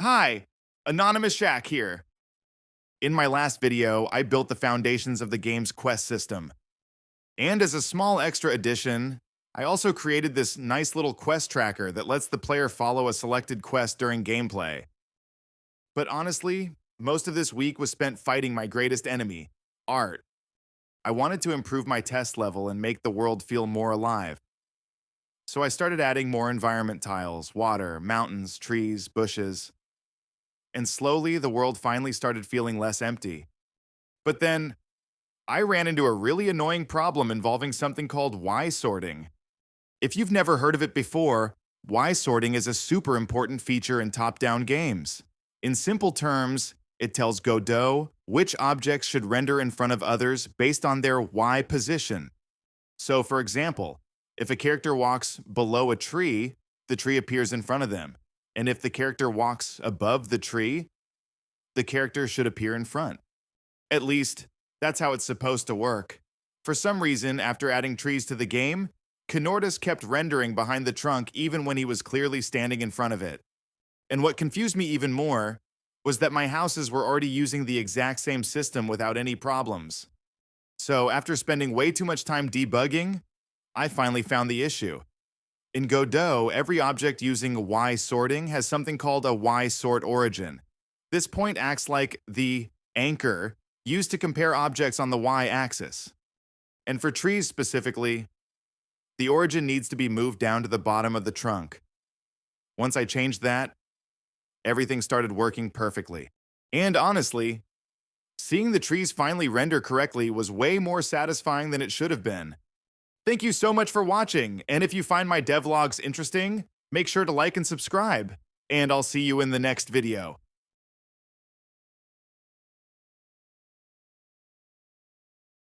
Hi, Anonymous Shack here. In my last video, I built the foundations of the game's quest system. And as a small extra addition, I also created this nice little quest tracker that lets the player follow a selected quest during gameplay. But honestly, most of this week was spent fighting my greatest enemy, art. I wanted to improve my test level and make the world feel more alive. So I started adding more environment tiles, water, mountains, trees, bushes. And slowly the world finally started feeling less empty. But then, I ran into a really annoying problem involving something called Y sorting. If you've never heard of it before, Y sorting is a super important feature in top-down games. In simple terms, it tells Godot which objects should render in front of others based on their Y position. So for example, if a character walks below a tree, the tree appears in front of them. And if the character walks above the tree, the character should appear in front. At least, that's how it's supposed to work. For some reason, after adding trees to the game, Canortus kept rendering behind the trunk even when he was clearly standing in front of it. And what confused me even more was that my houses were already using the exact same system without any problems. So after spending way too much time debugging, I finally found the issue. In Godot, every object using Y sorting has something called a Y sort origin. This point acts like the anchor used to compare objects on the Y axis. And for trees specifically, the origin needs to be moved down to the bottom of the trunk. Once I changed that, everything started working perfectly. And honestly, seeing the trees finally render correctly was way more satisfying than it should have been. Thank you so much for watching, and if you find my devlogs interesting, make sure to like and subscribe, and I'll see you in the next video.